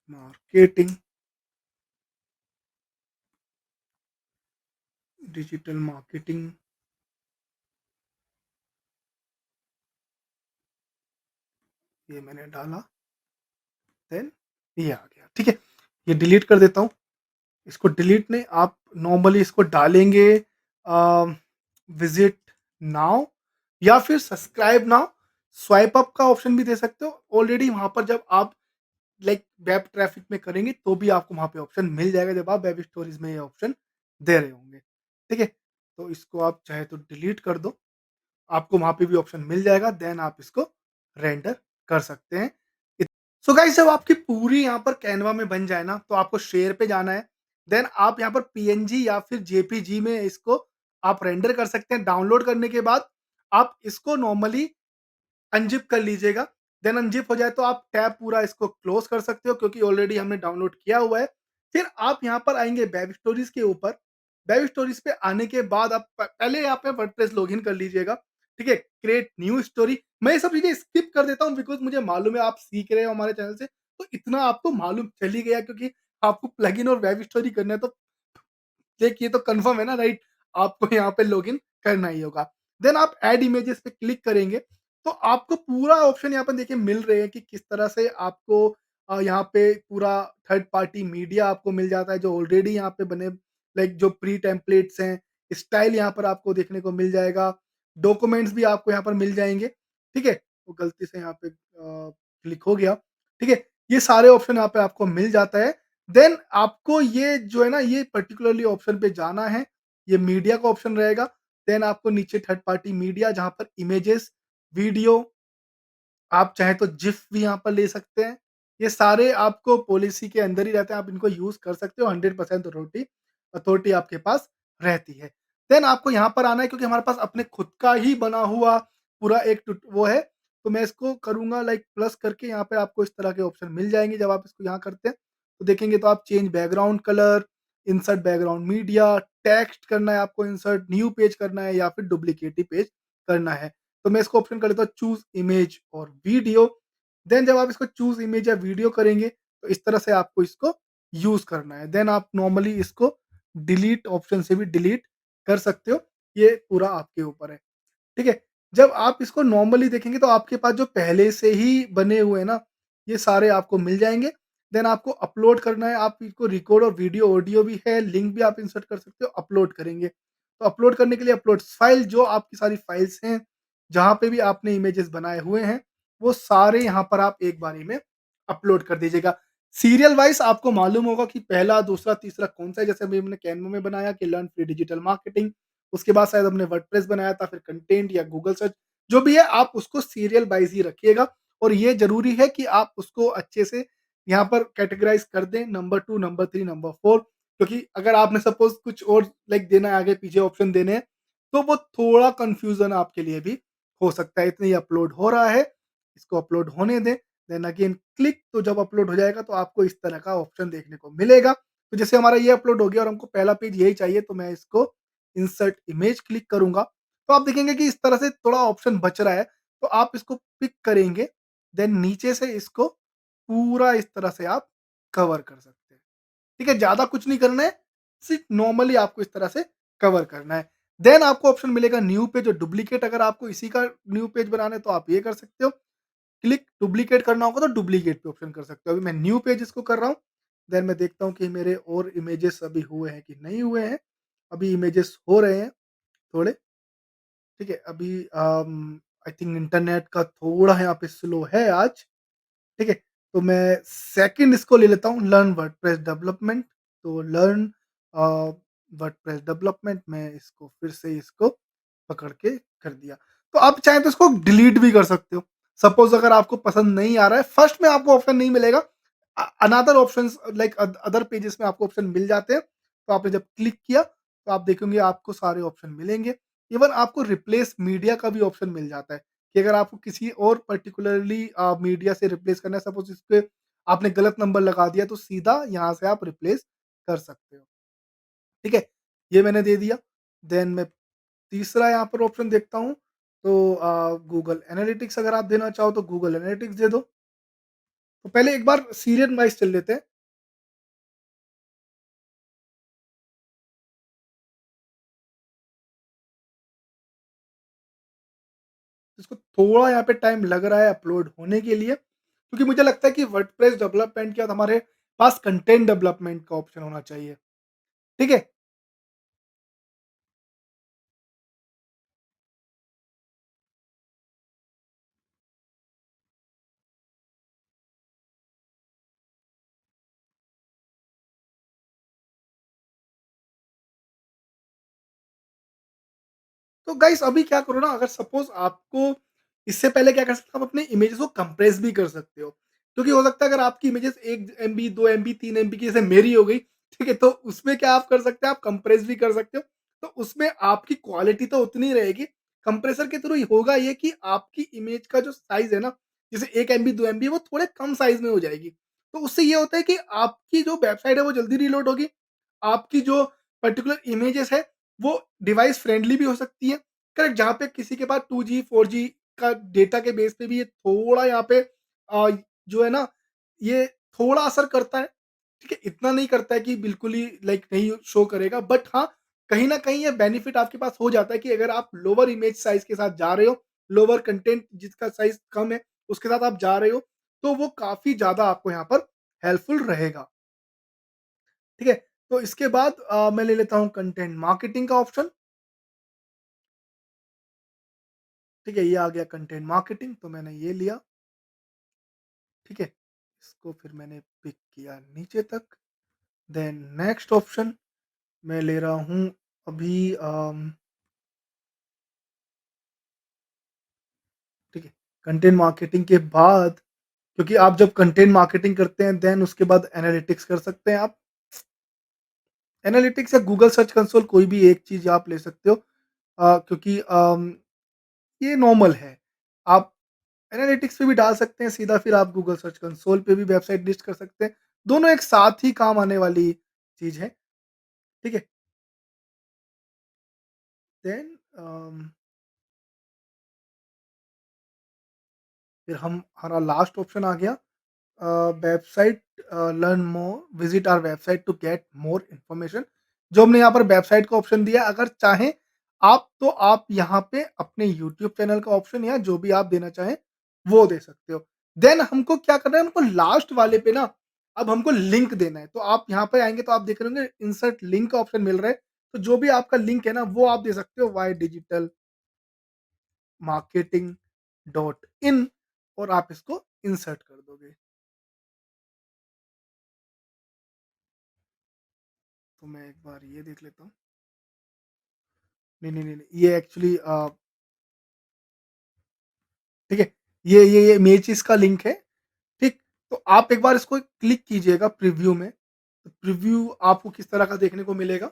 मार्केटिंग, डिजिटल मार्केटिंग ये मैंने डाला, देन ये आ गया, ठीक है? ये डिलीट कर देता हूँ। इसको डिलीट नहीं, आप नॉर्मली इसको डालेंगे विजिट नाउ या फिर सब्सक्राइब नाउ। स्वाइप अप का ऑप्शन भी दे सकते हो। ऑलरेडी वहाँ पर जब आप लाइक वेब ट्रैफिक में करेंगे तो भी आपको वहाँ पे ऑप्शन मिल जाएगा जब आप वेब स्टोरीज में ये ऑप्शन दे रहे होंगे, ठीक है? तो इसको आप चाहे तो डिलीट कर दो, आपको वहाँ पे भी ऑप्शन मिल जाएगा, देन आप इसको रेंडर कर सकते हैं। सो गाइस, जब आपकी पूरी यहाँ पर कैनवा में बन जाए ना, तो आपको शेयर पे जाना है। देन आप यहाँ पर पीएनजी या फिर जेपीजी में इसको आप रेंडर कर सकते हैं। डाउनलोड करने के बाद आप इसको नॉर्मली अनज़िप कर लीजिएगा। देन अनज़िप हो जाए तो आप टैब पूरा इसको क्लोज़ कर सकते हो क्योंकि ऑलरेडी हमने डाउनलोड किया हुआ है। फिर आप यहाँ पर आएँगे वेब स्टोरीज़ के ऊपर। वेब स्टोरीज़ पे आने के बाद आप प पहले यहाँ पे वर्डप्रेस लॉगिन कर लीजिएगा, ठीक है? क्रिएट न्यू स्टोरी, मैं ये सब चीज़ें स्किप कर देता हूँ बिकॉज़ मुझे मालूम है आप सीख रहे हो हमारे चैनल से, तो इतना आपको मालूम चल ही गया क्योंकि आपको प्लगइन और वेब स्टोरी करना है तो देखिए तो कन्फर्म है ना, राइट? आपको यहाँ पे लॉगिन करना ही होगा। देन आप ऐड इमेजेस पे क्लिक करेंगे, तो आपको पूरा ऑप्शन यहाँ पे देखिए मिल रहे हैं कि किस तरह से आपको यहाँ पे पूरा थर्ड पार्टी मीडिया आपको मिल जाता है जो ऑलरेडी यहाँ पे बने, लाइक जो प्री टेम्पलेट्स हैं, स्टाइल यहाँ पर आपको देखने को मिल जाएगा, डॉक्यूमेंट्स भी आपको यहाँ पर मिल जाएँगे, ठीक है? तो गलती से यहाँ पे क्लिक हो गया, ठीक है? ये सारे ऑप्शन यहाँ पे आपको मिल जाता है। देन आपको ये जो है ना, ये पर्टिकुलरली ऑप्शन पे जाना है, ये मीडिया का ऑप्शन रहेगा। देन आपको नीचे थर्ड पार्टी मीडिया जहाँ पर इमेजेस, वीडियो, आप चाहें तो जिफ भी यहाँ पर ले सकते हैं। ये सारे आपको पॉलिसी के अंदर ही रहते हैं, आप इनको यूज़ कर सकते हो, 100% अथॉरिटी अथॉरिटी आपके पास रहती है। देन आपको यहाँ पर आना है क्योंकि हमारे पास अपने खुद का ही बना हुआ पूरा एक वो है, तो मैं इसको करूँगा लाइक प्लस करके यहाँ पे आपको इस तरह के ऑप्शन मिल जाएँगे जब आप इसको यहाँ करते हैं। तो देखेंगे तो आप change background colour, insert background media, text करना है आपको इंसर्ट, न्यू पेज करना है या फिर डुप्लीकेट ही पेज करना है। तो मैं इसको ऑप्शन कर लेता हूँ चूज़ इमेज और वीडियो। देन जब आप इसको चूज़ इमेज या वीडियो करेंगे, तो इस तरह से आपको इसको यूज़ करना है। देन आप नॉर्मली इसको डिलीट ऑप्शन से भी डिलीट कर सकते हो। ये पूरा आपके ऊपर है, ठीक है? जब आप इसको नॉर्मली देखेंगे तो आपके पास जो पहले से ही बने हुए हैं ना, ये सारे आपको मिल जाएँगे। देन आपको अपलोड करना है, आप इसको रिकॉर्ड और वीडियो, ऑडियो भी है, लिंक भी आप इंसर्ट कर सकते हो, अपलोड करेंगे। तो अपलोड करने के लिए अपलोड फाइल, जो आपकी सारी फाइल्स हैं, जहाँ पे भी आपने इमेजेस बनाए हुए हैं, वो सारे यहाँ पर आप एक बारी में अपलोड कर दीजिएगा। सीरियल वाइज़ आपको मालूम होगा कि पहला, दूसरा, तीसरा कौन-सा है, जैसे अभी हमने कैनवा में बनाया कि लर्न फ्री डिजिटल मार्केटिंग, उसके बाद शायद हमने वर्डप्रेस बनाया था, फिर कंटेंट या गूगल सर्च, जो भी है आप उसको सीरियल वाइज़ ही रखिएगा और ये ज़रूरी है कि आप उसको अच्छे से यहाँ पर कैटेगराइज़ कर दें, नंबर 2, नंबर 3, नंबर 4, क्योंकि अगर आपने सपोज़ कुछ और लाइक देना है, आगे-पीछे ऑप्शन देने हैं, तो वो थोड़ा कन्फ्यूज़न आपके लिए भी हो सकता है। इतने ही अपलोड हो रहा है, इसको अपलोड होने दें, देन अगेन क्लिक, तो जब अपलोड हो जाएगा तो आपको इस तरह का ऑप्शन देखने को मिलेगा। तो जैसे हमारा ये अपलोड हो गया और हमको पहला पेज यही चाहिए, तो मैं इसको इंसर्ट इमेज क्लिक करूँगा, तो आप देखेंगे कि इस तरह से थोड़ा ऑप्शन बच रहा है, तो आप इसको पिक करेंगे, देन नीचे से इसको पूरा इस तरह से आप कवर कर सकते हैं। ठीक है? ज़्यादा कुछ नहीं करना है, सिर्फ नॉर्मली आपको इस तरह से कवर करना है। देन आपको ऑप्शन मिलेगा न्यू पेज और डुप्लीकेट, अगर आपको इसी का न्यू पेज बनाना है तो आप ये कर सकते हो। क्लिक डुप्लीकेट करना होगा तो डुप्लीकेट पे ऑप्शन कर सकते हो। अभी मैं न्यू पेज इसको कर रहा हूँ, देन मैं देखता हूँ कि मेरे और इमेजेस अभी हुए हैं कि नहीं हुए हैं। अभी इमेजेस हो रहे हैं थोड़े, ठीक है? अभी आई थिंक इंटरनेट का थोड़ा यहाँ पे स्लो है आज। ठीक है? तो मैं सेकंड इसको ले लेता हूँ, लर्न वर्डप्रेस डेवलपमेंट। तो लर्न अ, वर्डप्रेस डेवलपमेंट, मैं इसको फिर से इसको पकड़ के कर दिया। तो आप चाहें तो इसको डिलीट भी कर सकते हो। सपोज़ अगर आपको पसंद नहीं आ रहा है, फर्स्ट में आपको ऑप्शन नहीं मिलेगा। Another options like other pages में आपको ऑप्शन मिल जाते हैं। तो आपने जब क्लिक किया, तो आप देखेंगे आपको सारे ऑप्शन मिलेंगे। इवन आपको रिप्लेस मीडिया का भी ऑप्शन मिल जाता है। कि अगर आपको किसी और पर्टिकुलरली मीडिया से रिप्लेस करना है, सपोज़ इस पे आपने गलत नंबर लगा दिया, तो सीधा यहाँ से आप रिप्लेस कर सकते हो। ठीक है? ये मैंने दे दिया। देन मैं तीसरा यहाँ पर ऑप्शन देखता हूँ, तो गूगल एनालिटिक्स अगर आप देना चाहो तो गूगल एनालिटिक्स दे दो। तो पहले एक बार सीरियल वाइज़ चल लेते हैं। इसको थोड़ा यहाँ पे टाइम लग रहा है अपलोड होने के लिए, क्योंकि मुझे लगता है कि वर्डप्रेस डेवलपमेंट के बाद हमारे पास कंटेंट डेवलपमेंट का ऑप्शन होना चाहिए। ठीक है? तो गाइस अभी क्या करो ना, अगर सपोज आपको इससे पहले क्या कर सकते हो, आप अपने इमेजेस को कंप्रेस भी कर सकते हो, क्योंकि हो सकता है अगर आपकी इमेजेस 1 एमबी 2 एमबी 3 एमबी की, जैसे मेरी हो गई, ठीक है, तो उसमें क्या आप कर सकते हैं, आप कंप्रेस भी कर सकते हो। तो उसमें आपकी क्वालिटी तो उतनी ही रहेगी, कंप्रेसर के थ्रू होगा ये कि आपकी इमेज का जो साइज है ना, जैसे 1 एमबी 2 एमबी, वो थोड़े कम साइज में हो जाएगी। तो उससे ये होता है कि आपकी जो वेबसाइट है वो जल्दी रीलोड होगी, आपकी जो पर्टिकुलर इमेजेस है वो डिवाइस फ्रेंडली भी हो सकती है। करेक्ट, जहाँ पे किसी के पास 2G 4G का डेटा के बेस पे भी ये थोड़ा यहाँ पे जो है ना, ये थोड़ा असर करता है। ठीक है, इतना नहीं करता है कि बिल्कुल ही लाइक नहीं शो करेगा, बट हाँ, कहीं न कहीं ये बेनिफिट आपके पास हो जाता है कि अगर आप लोअर इमेज साइज़ के साथ जा रहे हो, लोअर कंटेंट जिसका साइज़ कम है, उसके साथ आप जा रहे हो, तो वो काफ़ी ज़्यादा आपको यहाँ पर हेल्पफुल रहेगा। ठीक है? तो इसके बाद मैं ले लेता हूँ कंटेंट मार्केटिंग का ऑप्शन। ठीक है, ये आ गया कंटेंट मार्केटिंग, तो मैंने ये लिया। ठीक है? इसको फिर मैंने पिक किया नीचे तक। देन नेक्स्ट ऑप्शन मैं ले रहा हूँ अभी ठीक है, कंटेंट मार्केटिंग के बाद, क्योंकि आप जब कंटेंट मार्केटिंग करते हैं देन उसके बाद एनालिटिक्स कर सकते हैं आप। एनालिटिक्स या गूगल सर्च कंसोल, कोई भी एक चीज़ आप ले सकते हो, क्योंकि ये नॉर्मल है। आप एनालिटिक्स पे भी डाल सकते हैं सीधा, फिर आप गूगल सर्च कंसोल पे भी वेबसाइट लिस्ट कर सकते हैं। दोनों एक साथ ही काम आने वाली चीज़ है। ठीक है? देन फिर हम हमारा लास्ट ऑप्शन आ गया, website learn more, visit our website to get more information. जो हमने यहाँ पर वेबसाइट का ऑप्शन दिया, अगर चाहें आप तो आप यहाँ पे अपने यूट्यूब चैनल का ऑप्शन या जो भी आप देना चाहें वो दे सकते हो। देन हमको क्या करना है, हमको लास्ट वाले पे ना अब हमको लिंक देना है, तो आप यहाँ पे आएंगे तो आप देख रहे होंगे इंसर्ट लिंक का ऑप्शन मिल रहा है। तो जो भी आपका लिंक है ना वो आप दे सकते हो, Y digital marketing dot in, और आप इसको इंसर्ट कर दोगे। तो मैं एक बार ये देख लेता हूँ। नहीं, नहीं, नहीं, नहीं, ये एक्चुअली ठीक है, ये इमेज इसका लिंक है, ठीक? तो आप एक बार इसको क्लिक कीजिएगा प्रीव्यू में, तो प्रीव्यू आपको किस तरह का देखने को मिलेगा।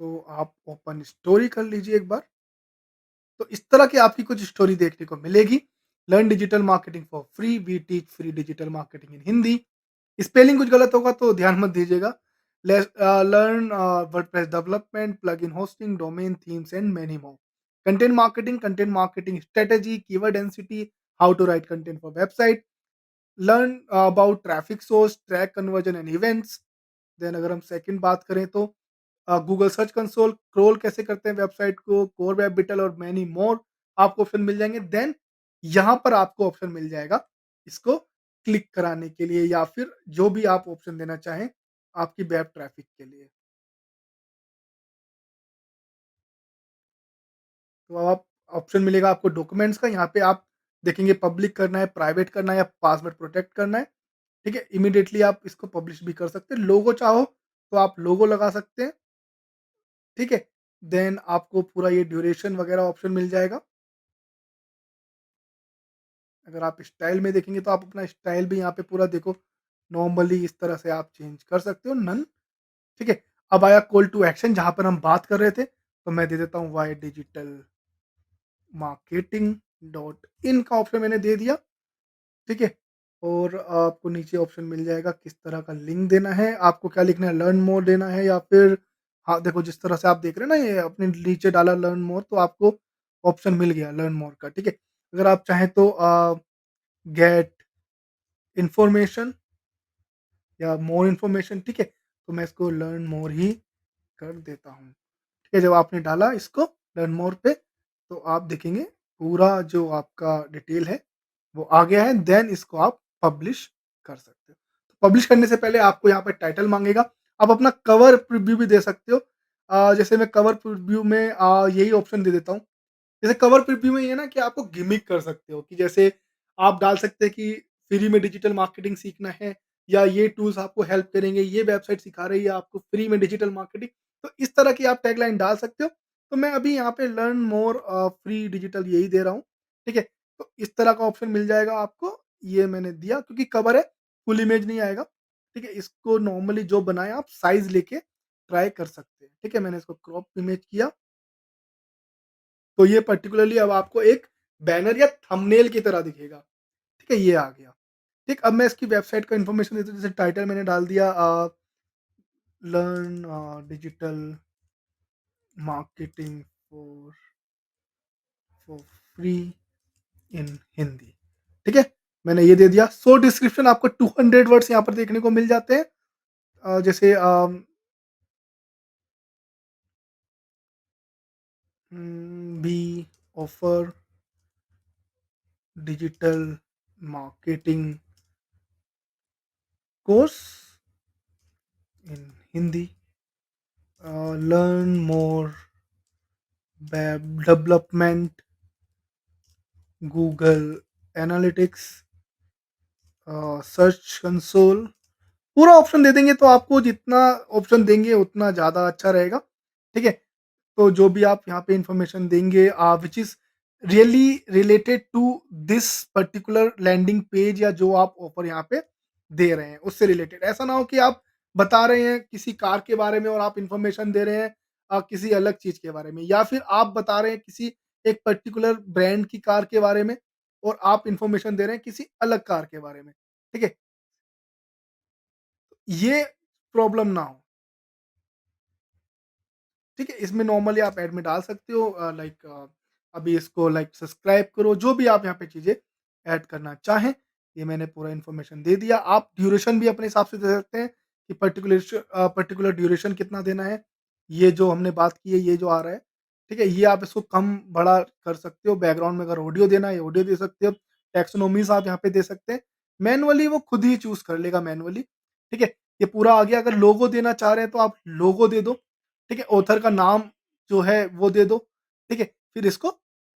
तो आप ओपन स्टोरी कर लीजिए एक बार। तो इस तरह की आपकी कुछ स्टोरी देखने को मिलेगी। Learn digital marketing for free, we teach free digital marketing in Hindi. Spelling कुछ गलत होगा तो ध्यान मत दीजिएगा। Learn WordPress development, plugin hosting, domain themes and many more. Content marketing strategy, keyword density, how to write content for website. Learn about traffic source, track conversion and events. Then अगर हम second बात करें तो Google search console, crawl कैसे करते हैं website को, core web beetle और मैनी मोर आपको ऑप्शन मिल जाएँगे। देन यहाँ पर आपको ऑप्शन मिल जाएगा इसको क्लिक कराने के लिए या फिर जो भी आप ऑप्शन देना चाहें आपकी वेब ट्रैफिक के लिए। तो आप ऑप्शन मिलेगा आपको डॉक्यूमेंट्स का, यहाँ पे आप देखेंगे पब्लिक करना है, प्राइवेट करना है या पासवर्ड प्रोटेक्ट करना है। ठीक है? इमीडिएटली आप इसको पब्लिश भी कर सकते हैं। लोगो चाहो तो आप लोगो लगा सकते हैं। ठीक है? देन आपको पूरा ये ड्यूरेशन वगैरह ऑप्शन मिल जाएगा। अगर आप स्टाइल में देखेंगे तो आप अपना स्टाइल भी यहाँ पे पूरा देखो नॉर्मली इस तरह से आप चेंज कर सकते हो नन। ठीक है? अब आया कॉल टू एक्शन जहाँ पर हम बात कर रहे थे, तो मैं दे देता हूँ Y digital marketing dot in का ऑप्शन मैंने दे दिया। ठीक है? और आपको नीचे ऑप्शन मिल जाएगा किस तरह का लिंक देना है, आपको क्या लिखना है, लर्न मोर देना है या फिर हाँ, देखो जिस तरह से आप देख रहे हैं ना ये अपने नीचे डाला लर्न मोर तो आपको ऑप्शन मिल गया लर्न मोर का, ठीक है? अगर आप चाहें तो गेट इन्फॉर्मेशन या मोर इन्फॉर्मेशन, ठीक है? तो मैं इसको लर्न मोर ही कर देता हूँ। ठीक है, जब आपने डाला इसको लर्न मोर पे, तो आप देखेंगे पूरा जो आपका डिटेल है, वो आ गया है, देन इसको आप पब्लिश कर सकते हो। तो पब्लिश करने से पहले आपको यहाँ पे टाइटल माँगेगा, आप अपना कवर प्रीव्यू भी दे सकते हो। जैसे मैं कवर प्रीव्यू में यही ऑप्शन दे देता हूँ। जैसे कवर प्रीव्यू में ये है ना कि आपको गिमिक कर सकते हो कि जैसे आप डाल सकते हैं कि फ्री में डिजिटल मार्केटिंग सीखना है या ये टूल्स आपको हेल्प करेंगे, ये वेबसाइट सिखा रही है आपको फ्री में डिजिटल मार्केटिंग। तो इस तरह की आप टैगलाइन डाल सकते हो। तो मैं अभी यहाँ पे लर्न मोर फ्री डिजिटल यही दे रहा हूँ। ठीक है? तो इस तरह का ऑप्शन मिल जाएगा आपको। ये मैंने दिया क्योंकि कवर है, फुल इमेज नहीं आएगा। ठीक है? इसको नॉर्मली जो बनाएँ आप साइज़ लेके ट्राई कर सकते हैं। ठीक है? मैंने इसको क्रॉप इमेज किया। तो ये पर्टिकुलरली अब आपको एक बैनर या थंबनेल की तरह दिखेगा। ठीक है? ये आ गया। ठीक, अब मैं इसकी वेबसाइट का इन्फॉर्मेशन देता हूँ, जैसे टाइटल मैंने डाल दिया learn digital marketing for for free in Hindi. ठीक है? मैंने ये दे दिया। सो डिस्क्रिप्शन आपको 200 वर्ड्स यहाँ पर देखने को मिल जाते हैं। जैसे we offer digital marketing course in Hindi, learn more web development, Google analytics, search console, पूरा ऑप्शन दे देंगे तो आपको जितना ऑप्शन देंगे उतना ज़्यादा अच्छा रहेगा। ठीक है? तो जो भी आप यहाँ पे इन्फॉर्मेशन देंगे which is really related to this particular landing page या जो आप ऑफर यहाँ पे दे रहे हैं, उससे रिलेटेड। ऐसा ना हो कि आप बता रहे हैं किसी कार के बारे में और आप इन्फॉर्मेशन दे रहे हैं किसी अलग चीज़ के बारे में या फिर आप बता रहे हैं किसी एक पर्टिकुलर ब्रांड की कार के बारे में और आप इन्फॉर्मेशन दे रहे हैं किसी अलग कार के बारे में। ठीक है? ये प्रॉब्लम ना हो। ठीक है? इसमें नॉर्मली आप ऐड में डाल सकते हो लाइक अभी इसको लाइक सब्सक्राइब करो, जो भी आप यहाँ पे चीज़ें ऐड करना चाहें, ये मैंने पूरा इन्फॉर्मेशन दे दिया। आप ड्यूरेशन भी अपने हिसाब से दे सकते हैं कि पर्टिकुलर ड्यूरेशन कितना देना है। ये जो हमने बात की है, ये जो आ रहा है, ठीक है? ये आप इसको कम-बड़ा कर सकते हो। बैकग्राउंड में अगर ऑडियो देना है, ऑडियो दे सकते हो। टेक्स्टोनॉमीज़ आप यहाँ पे दे सकते हैं। मैनुअली वो खुद ही चूज़ कर लेगा मैनुअली, ठीक है? ये पूरा आ गया। अगर लोगो देना चाह रहे हैं, तो आप लोगो दे दो। ठीक है? ऑथर का नाम जो है वो दे दो, ठीक है? फिर इसको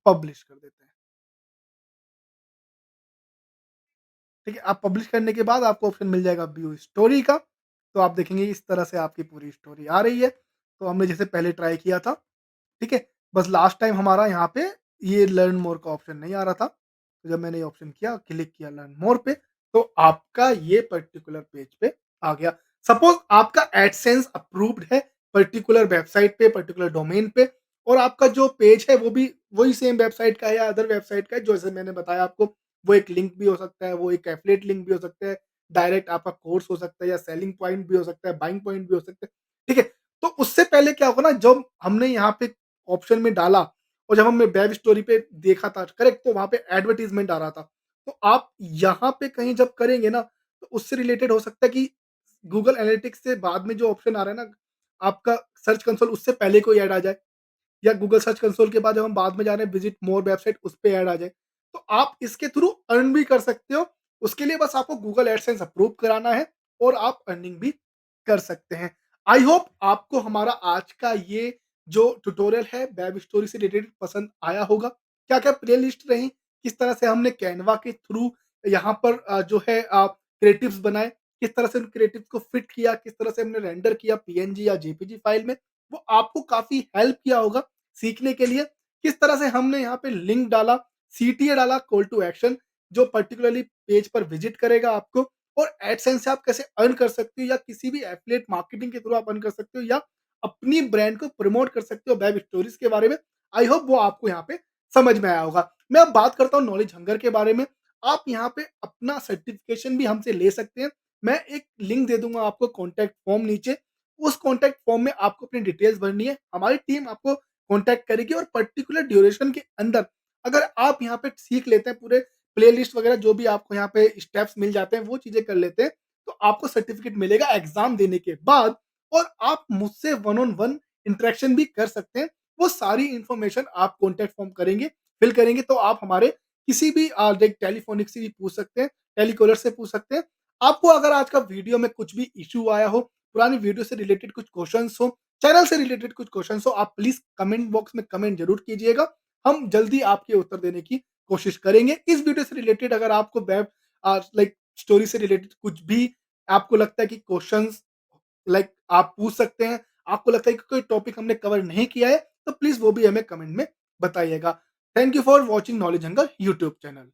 पब्लिश कर देते हैं। ठीक है? आप पब्लिश करने के बाद आपको ऑप्शन मिल जाएगा व्यू स्टोरी का, तो आप देखेंगे इस तरह से आपकी पूरी स्टोरी आ रही है। तो हमने जैसे पहले ट्राई किया था, ठीक है? बस लास्ट टाइम हमारा यहाँ पे ये लर्न मोर का ऑप्शन नहीं आ रहा था। तो जब मैंने ये ऑप्शन किया, क्लिक किया लर्न मोर पे, तो आपका ये पर्टिकुलर पेज पे आ गया। सपोज़ आपका एडसेंस अप्रूव्ड है पर्टिकुलर वेबसाइट पे, पर्टिकुलर डोमेन पे, और आपका जो पेज है वो भी वही सेम वेबसाइट का है या अदर वेबसाइट का है, जैसे मैंने बताया आपको, वो एक लिंक भी हो सकता है, वो एक एफिलिएट लिंक भी हो सकता है, डायरेक्ट आपका कोर्स हो सकता है या सेलिंग पॉइंट भी हो सकता है, बाइंग पॉइंट भी हो सकता है, ठीक है? तो उससे पहले क्या होगा ना, जब हमने यहाँ पे ऑप्शन में डाला और जब हमने वेब स्टोरी पे देखा था, करेक्ट, तो वहाँ पे एडवर्टाइज़मेंट आ रहा था। तो आप यहाँ पे कहीं जब करेंगे ना, तो उससे रिलेटेड हो सकता है कि गूगल एनालिटिक्स से बाद में जो ऑप्शन आ रहा है ना, आपका सर्च कंसोल, उससे पहले कोई ऐड आ जाए, या गूगल सर्च कंसोल के बाद जब हम बाद में जा रहे हैं विजिट मोर वेबसाइट, उस पे ऐड आ जाए। तो आप इसके थ्रू अर्न भी कर सकते हो। उसके लिए बस आपको गूगल एडसेंस अप्रूव कराना है और आप अर्निंग भी कर सकते हैं। आई होप आपको हमारा आज का ये जो ट्यूटोरियल है वेब स्टोरी से रिलेटेड पसंद आया होगा। क्या-क्या प्लेलिस्ट रही, किस तरह से हमने कैनवा के थ्रू यहाँ पर जो है क्रिएटिव्स बनाए, किस तरह से उन क्रिएटिव्स को फिट किया, किस तरह से हमने रेंडर किया पीएनजी या जेपीजी फाइल में, वो आपको काफ़ी हेल्प किया होगा सीखने के लिए। किस तरह से हमने यहाँ पे लिंक डाला, सीटीए डाला, कॉल टू एक्शन, जो पर्टिकुलरली पेज पर विजिट करेगा आपको, और एडसेंस से आप कैसे अर्न कर सकते हो या किसी भी एफिलिएट मार्केटिंग के थ्रू आप अर्न कर सकते हो या अपनी ब्रांड को प्रमोट कर सकते हो वेब स्टोरीज के बारे में। आई होप वो आपको यहाँ पे समझ में आया होगा। मैं अब बात करता हूँ नॉलेज हंगर के बारे में। आप यहाँ पे अपना सर्टिफिकेशन भी हमसे ले सकते हैं। मैं एक लिंक दे दूँगा आपको कॉन्टैक्ट फॉर्म नीचे। उस कॉन्टैक्ट फॉर्म में आपको अपनी डिटेल्स भरनी है। हमारी टीम आपको कॉन्टैक्ट करेगी और पर्टिकुलर ड्यूरेशन के अंदर अगर आप यहाँ पे सीख लेते हैं, पूरे प्लेलिस्ट वगैरह जो भी आपको यहाँ पे स्टेप्स मिल जाते हैं, वो चीज़ें कर लेते हैं, तो आपको सर्टिफिकेट मिलेगा एग्ज़ाम देने के बाद, और आप मुझसे वन ऑन वन इंटरेक्शन भी कर सकते हैं। वो सारी इन्फॉर्मेशन आप कॉन्टैक्ट फॉर्म करेंगे, फिल करेंगे, तो आप हमारे किसी भी लाइक टेलीफ़ोनिक से भी पूछ सकते हैं, टेलीकॉलर से पूछ सकते हैं। आपको अगर आज का वीडियो में कुछ भी इश्यू आया हो, पुरानी वीडियो से रिलेटेड कुछ क्वेश्चन्स हो, चैनल से रिलेटेड कुछ क्वेश्चन्स हो, आप प्लीज़ कमेंट बॉक्स में कमेंट ज़रूर कीजिएगा। हम जल्दी आपके उत्तर देने की कोशिश करेंगे। इस वीडियो से रिलेटेड अगर आपको वेब लाइक स्टोरी से रिलेटेड कुछ भी आपको लगता है कि क्वेश्चन्स लाइक आप पूछ सकते हैं, आपको लगता है कि कोई टॉपिक हमने कवर नहीं किया है, तो प्लीज़ वो भी हमें कमेंट में बताइएगा। Thank you for watching knowledge hunger YouTube channel.